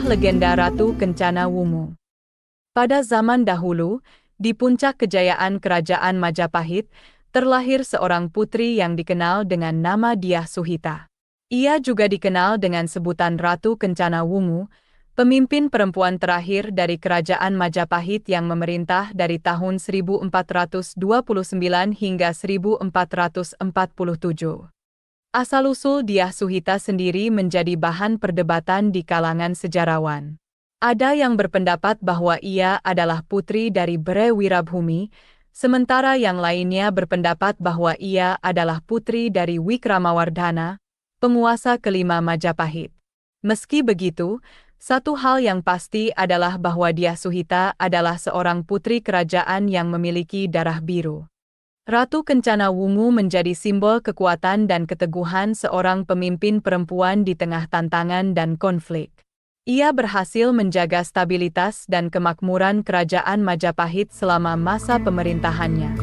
Kisah legenda Ratu Kencana Wungu. Pada zaman dahulu, di puncak kejayaan Kerajaan Majapahit, terlahir seorang putri yang dikenal dengan nama Dyah Suhita. Ia juga dikenal dengan sebutan Ratu Kencana Wungu, pemimpin perempuan terakhir dari Kerajaan Majapahit yang memerintah dari tahun 1429 hingga 1447. Asal-usul Dyah Suhita sendiri menjadi bahan perdebatan di kalangan sejarawan. Ada yang berpendapat bahwa ia adalah putri dari Bre Wirabhumi, sementara yang lainnya berpendapat bahwa ia adalah putri dari Wikramawardhana, penguasa kelima Majapahit. Meski begitu, satu hal yang pasti adalah bahwa Dyah Suhita adalah seorang putri kerajaan yang memiliki darah biru. Ratu Kencana Wungu menjadi simbol kekuatan dan keteguhan seorang pemimpin perempuan di tengah tantangan dan konflik. Ia berhasil menjaga stabilitas dan kemakmuran Kerajaan Majapahit selama masa pemerintahannya.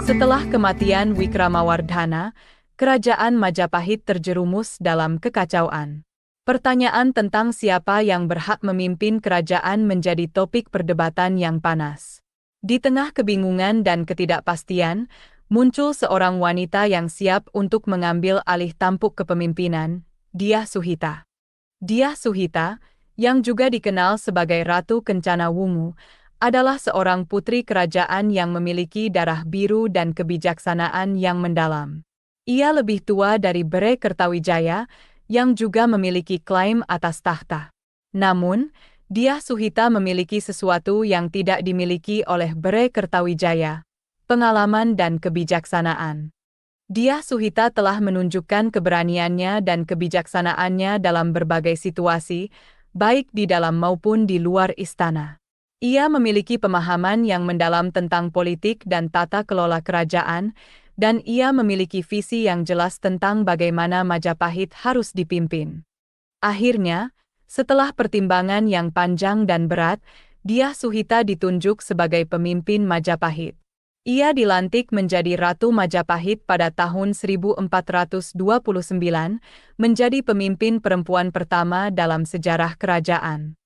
Setelah kematian Wikramawardhana, Kerajaan Majapahit terjerumus dalam kekacauan. Pertanyaan tentang siapa yang berhak memimpin kerajaan menjadi topik perdebatan yang panas. Di tengah kebingungan dan ketidakpastian, muncul seorang wanita yang siap untuk mengambil alih tampuk kepemimpinan, Dyah Suhita. Dyah Suhita, yang juga dikenal sebagai Ratu Kencana Wungu, adalah seorang putri kerajaan yang memiliki darah biru dan kebijaksanaan yang mendalam. Ia lebih tua dari Bre Kertawijaya, yang juga memiliki klaim atas tahta. Namun, Dyah Suhita memiliki sesuatu yang tidak dimiliki oleh Bre Kertawijaya, pengalaman dan kebijaksanaan. Dyah Suhita telah menunjukkan keberaniannya dan kebijaksanaannya dalam berbagai situasi, baik di dalam maupun di luar istana. Ia memiliki pemahaman yang mendalam tentang politik dan tata kelola kerajaan, dan ia memiliki visi yang jelas tentang bagaimana Majapahit harus dipimpin. Akhirnya, setelah pertimbangan yang panjang dan berat, Dyah Suhita ditunjuk sebagai pemimpin Majapahit. Ia dilantik menjadi Ratu Majapahit pada tahun 1429, menjadi pemimpin perempuan pertama dalam sejarah kerajaan.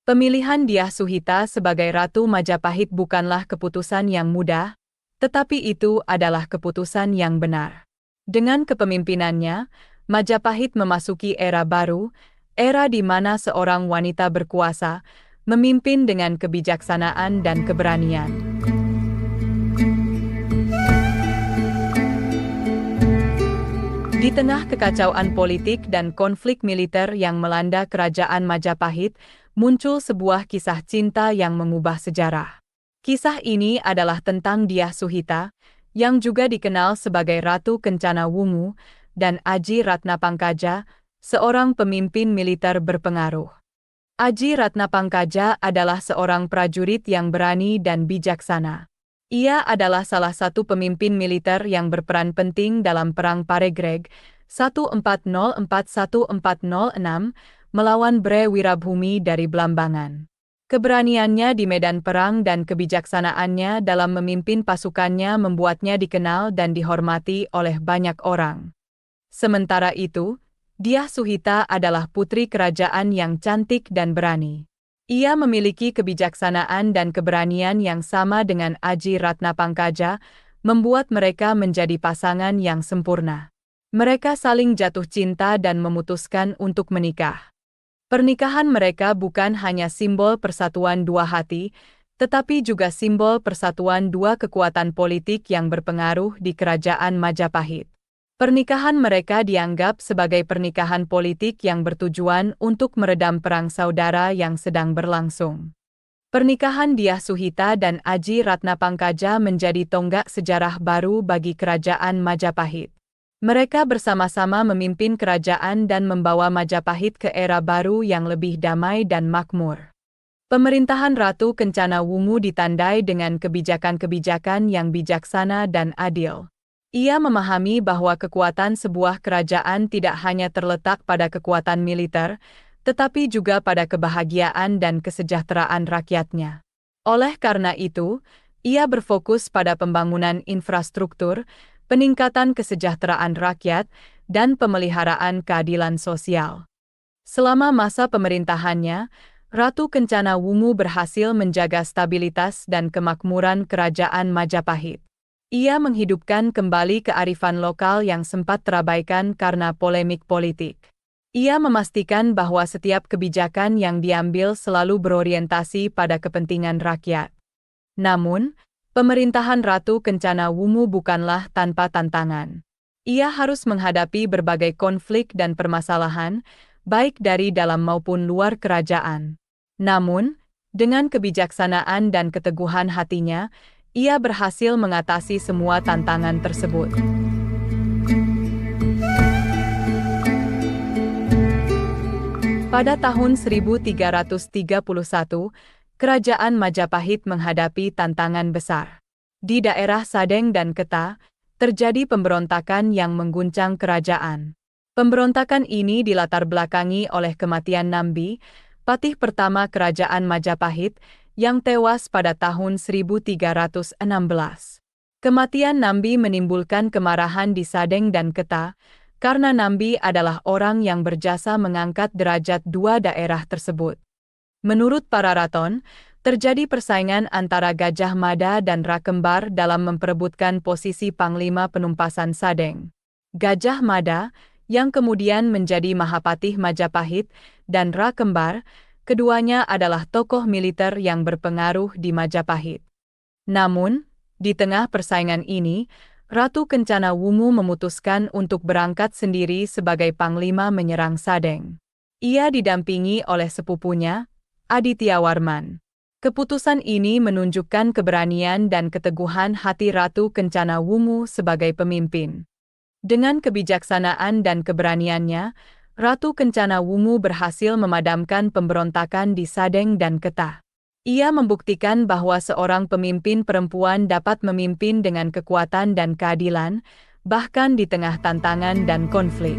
Pemilihan Dyah Suhita sebagai Ratu Majapahit bukanlah keputusan yang mudah, tetapi itu adalah keputusan yang benar. Dengan kepemimpinannya, Majapahit memasuki era baru, era di mana seorang wanita berkuasa, memimpin dengan kebijaksanaan dan keberanian. Di tengah kekacauan politik dan konflik militer yang melanda Kerajaan Majapahit, muncul sebuah kisah cinta yang mengubah sejarah. Kisah ini adalah tentang Dyah Suhita, yang juga dikenal sebagai Ratu Kencana Wungu, dan Aji Ratnapangkaja, seorang pemimpin militer berpengaruh. Aji Ratnapangkaja adalah seorang prajurit yang berani dan bijaksana. Ia adalah salah satu pemimpin militer yang berperan penting dalam Perang Paregreg 1404-1406 melawan Bre Wirabhumi dari Blambangan. Keberaniannya di medan perang dan kebijaksanaannya dalam memimpin pasukannya membuatnya dikenal dan dihormati oleh banyak orang. Sementara itu, Dyah Suhita adalah putri kerajaan yang cantik dan berani. Ia memiliki kebijaksanaan dan keberanian yang sama dengan Aji Ratnapangkaja, membuat mereka menjadi pasangan yang sempurna. Mereka saling jatuh cinta dan memutuskan untuk menikah. Pernikahan mereka bukan hanya simbol persatuan dua hati, tetapi juga simbol persatuan dua kekuatan politik yang berpengaruh di Kerajaan Majapahit. Pernikahan mereka dianggap sebagai pernikahan politik yang bertujuan untuk meredam perang saudara yang sedang berlangsung. Pernikahan Dyah Suhita dan Aji Ratnapangkaja menjadi tonggak sejarah baru bagi Kerajaan Majapahit. Mereka bersama-sama memimpin kerajaan dan membawa Majapahit ke era baru yang lebih damai dan makmur. Pemerintahan Ratu Kencana Wungu ditandai dengan kebijakan-kebijakan yang bijaksana dan adil. Ia memahami bahwa kekuatan sebuah kerajaan tidak hanya terletak pada kekuatan militer, tetapi juga pada kebahagiaan dan kesejahteraan rakyatnya. Oleh karena itu, ia berfokus pada pembangunan infrastruktur, peningkatan kesejahteraan rakyat, dan pemeliharaan keadilan sosial. Selama masa pemerintahannya, Ratu Kencana Wungu berhasil menjaga stabilitas dan kemakmuran Kerajaan Majapahit. Ia menghidupkan kembali kearifan lokal yang sempat terabaikan karena polemik politik. Ia memastikan bahwa setiap kebijakan yang diambil selalu berorientasi pada kepentingan rakyat. Namun, pemerintahan Ratu Kencana Wungu bukanlah tanpa tantangan. Ia harus menghadapi berbagai konflik dan permasalahan, baik dari dalam maupun luar kerajaan. Namun, dengan kebijaksanaan dan keteguhan hatinya, ia berhasil mengatasi semua tantangan tersebut. Pada tahun 1331, Kerajaan Majapahit menghadapi tantangan besar. Di daerah Sadeng dan Keta, terjadi pemberontakan yang mengguncang kerajaan. Pemberontakan ini dilatar belakangi oleh kematian Nambi, patih pertama Kerajaan Majapahit, yang tewas pada tahun 1316. Kematian Nambi menimbulkan kemarahan di Sadeng dan Keta, karena Nambi adalah orang yang berjasa mengangkat derajat dua daerah tersebut. Menurut para raton, terjadi persaingan antara Gajah Mada dan Rakembar dalam memperebutkan posisi Panglima Penumpasan Sadeng. Gajah Mada, yang kemudian menjadi Mahapatih Majapahit, dan Rakembar, keduanya adalah tokoh militer yang berpengaruh di Majapahit. Namun, di tengah persaingan ini, Ratu Kencana Wungu memutuskan untuk berangkat sendiri sebagai panglima menyerang Sadeng. Ia didampingi oleh sepupunya, Adityawarman. Keputusan ini menunjukkan keberanian dan keteguhan hati Ratu Kencana Wungu sebagai pemimpin. Dengan kebijaksanaan dan keberaniannya, Ratu Kencana Wungu berhasil memadamkan pemberontakan di Sadeng dan Keta. Ia membuktikan bahwa seorang pemimpin perempuan dapat memimpin dengan kekuatan dan keadilan, bahkan di tengah tantangan dan konflik.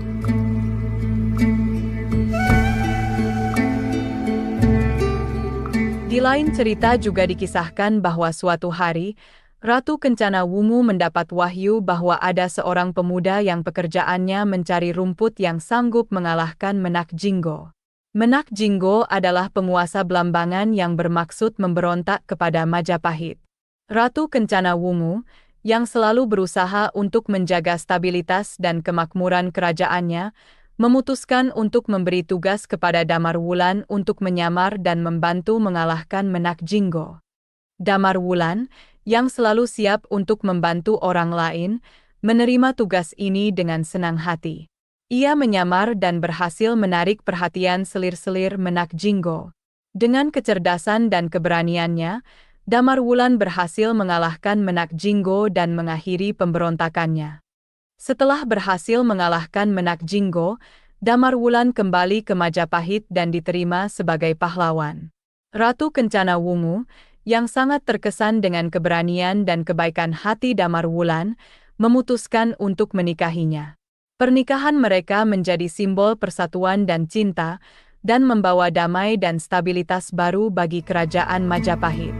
Di lain cerita juga dikisahkan bahwa suatu hari, Ratu Kencana Wungu mendapat wahyu bahwa ada seorang pemuda yang pekerjaannya mencari rumput yang sanggup mengalahkan Menak Jinggo. Menak Jinggo adalah penguasa Blambangan yang bermaksud memberontak kepada Majapahit. Ratu Kencana Wungu, yang selalu berusaha untuk menjaga stabilitas dan kemakmuran kerajaannya, memutuskan untuk memberi tugas kepada Damar Wulan untuk menyamar dan membantu mengalahkan Menak Jinggo. Damar Wulan, yang selalu siap untuk membantu orang lain, menerima tugas ini dengan senang hati. Ia menyamar dan berhasil menarik perhatian selir-selir Menak Jinggo. Dengan kecerdasan dan keberaniannya, Damar Wulan berhasil mengalahkan Menak Jinggo dan mengakhiri pemberontakannya. Setelah berhasil mengalahkan Menak Jinggo, Damar Wulan kembali ke Majapahit dan diterima sebagai pahlawan. Ratu Kencana Wungu, yang sangat terkesan dengan keberanian dan kebaikan hati Damar Wulan, memutuskan untuk menikahinya. Pernikahan mereka menjadi simbol persatuan dan cinta, dan membawa damai dan stabilitas baru bagi Kerajaan Majapahit.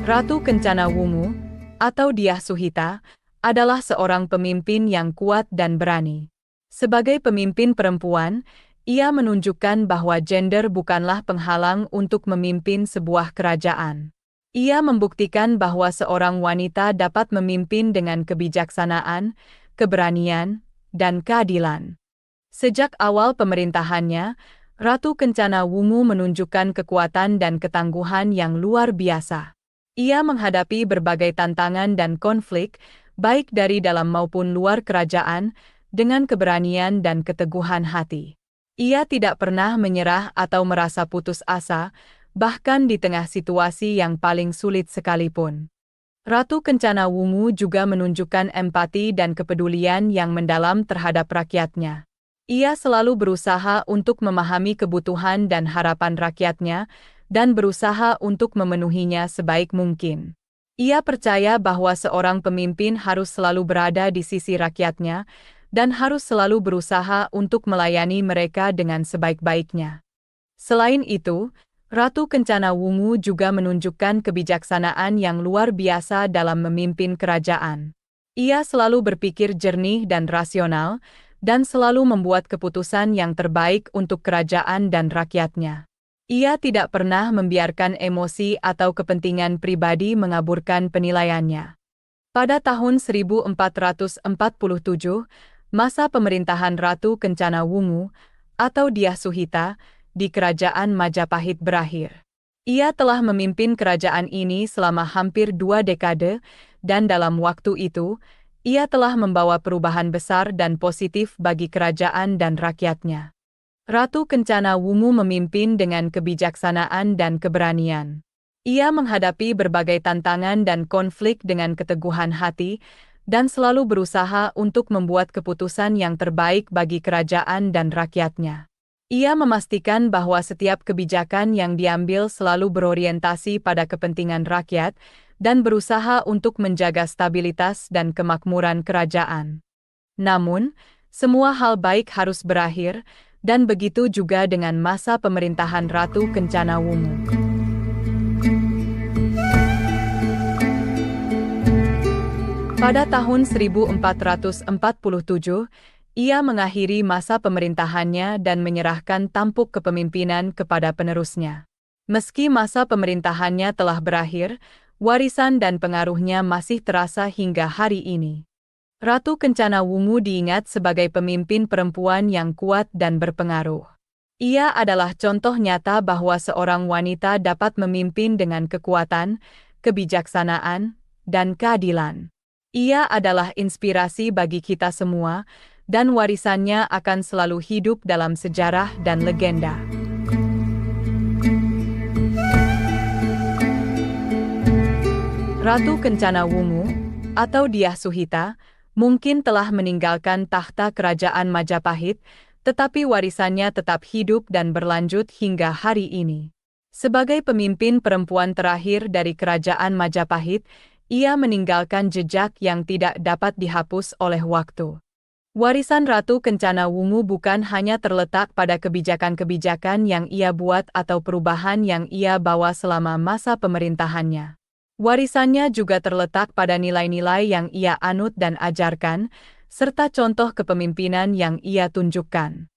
Ratu Kencana Wungu, atau Dyah Suhita, adalah seorang pemimpin yang kuat dan berani. Sebagai pemimpin perempuan, ia menunjukkan bahwa gender bukanlah penghalang untuk memimpin sebuah kerajaan. Ia membuktikan bahwa seorang wanita dapat memimpin dengan kebijaksanaan, keberanian, dan keadilan. Sejak awal pemerintahannya, Ratu Kencana Wungu menunjukkan kekuatan dan ketangguhan yang luar biasa. Ia menghadapi berbagai tantangan dan konflik, baik dari dalam maupun luar kerajaan, dengan keberanian dan keteguhan hati. Ia tidak pernah menyerah atau merasa putus asa, bahkan di tengah situasi yang paling sulit sekalipun. Ratu Kencana Wungu juga menunjukkan empati dan kepedulian yang mendalam terhadap rakyatnya. Ia selalu berusaha untuk memahami kebutuhan dan harapan rakyatnya, dan berusaha untuk memenuhinya sebaik mungkin. Ia percaya bahwa seorang pemimpin harus selalu berada di sisi rakyatnya, dan harus selalu berusaha untuk melayani mereka dengan sebaik-baiknya. Selain itu, Ratu Kencana Wungu juga menunjukkan kebijaksanaan yang luar biasa dalam memimpin kerajaan. Ia selalu berpikir jernih dan rasional, dan selalu membuat keputusan yang terbaik untuk kerajaan dan rakyatnya. Ia tidak pernah membiarkan emosi atau kepentingan pribadi mengaburkan penilaiannya. Pada tahun 1447, masa pemerintahan Ratu Kencana Wungu, atau Dyah Suhita, di Kerajaan Majapahit berakhir. Ia telah memimpin kerajaan ini selama hampir 2 dekade, dan dalam waktu itu, ia telah membawa perubahan besar dan positif bagi kerajaan dan rakyatnya. Ratu Kencana Wungu memimpin dengan kebijaksanaan dan keberanian. Ia menghadapi berbagai tantangan dan konflik dengan keteguhan hati, dan selalu berusaha untuk membuat keputusan yang terbaik bagi kerajaan dan rakyatnya. Ia memastikan bahwa setiap kebijakan yang diambil selalu berorientasi pada kepentingan rakyat, dan berusaha untuk menjaga stabilitas dan kemakmuran kerajaan. Namun, semua hal baik harus berakhir, dan begitu juga dengan masa pemerintahan Ratu Kencana Wungu. Pada tahun 1447, ia mengakhiri masa pemerintahannya dan menyerahkan tampuk kepemimpinan kepada penerusnya. Meski masa pemerintahannya telah berakhir, warisan dan pengaruhnya masih terasa hingga hari ini. Ratu Kencana Wungu diingat sebagai pemimpin perempuan yang kuat dan berpengaruh. Ia adalah contoh nyata bahwa seorang wanita dapat memimpin dengan kekuatan, kebijaksanaan, dan keadilan. Ia adalah inspirasi bagi kita semua, dan warisannya akan selalu hidup dalam sejarah dan legenda. Ratu Kencana Wungu, atau Dyah Suhita, mungkin telah meninggalkan tahta kerajaan Majapahit, tetapi warisannya tetap hidup dan berlanjut hingga hari ini. Sebagai pemimpin perempuan terakhir dari kerajaan Majapahit, ia meninggalkan jejak yang tidak dapat dihapus oleh waktu. Warisan Ratu Kencana Wungu bukan hanya terletak pada kebijakan-kebijakan yang ia buat atau perubahan yang ia bawa selama masa pemerintahannya. Warisannya juga terletak pada nilai-nilai yang ia anut dan ajarkan, serta contoh kepemimpinan yang ia tunjukkan.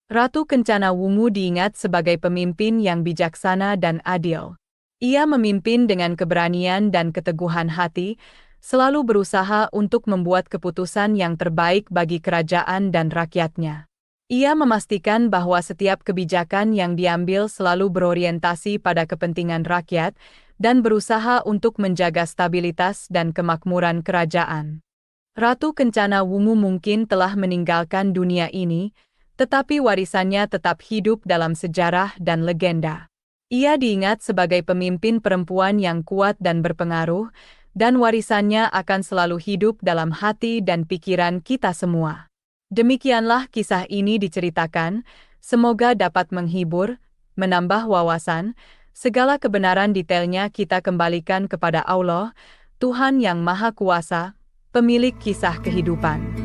Ratu Kencana Wungu diingat sebagai pemimpin yang bijaksana dan adil. Ia memimpin dengan keberanian dan keteguhan hati, selalu berusaha untuk membuat keputusan yang terbaik bagi kerajaan dan rakyatnya. Ia memastikan bahwa setiap kebijakan yang diambil selalu berorientasi pada kepentingan rakyat, dan berusaha untuk menjaga stabilitas dan kemakmuran kerajaan. Ratu Kencana Wungu mungkin telah meninggalkan dunia ini, tetapi warisannya tetap hidup dalam sejarah dan legenda. Ia diingat sebagai pemimpin perempuan yang kuat dan berpengaruh, dan warisannya akan selalu hidup dalam hati dan pikiran kita semua. Demikianlah kisah ini diceritakan, semoga dapat menghibur, menambah wawasan, segala kebenaran detailnya kita kembalikan kepada Allah, Tuhan yang Maha Kuasa, pemilik kisah kehidupan.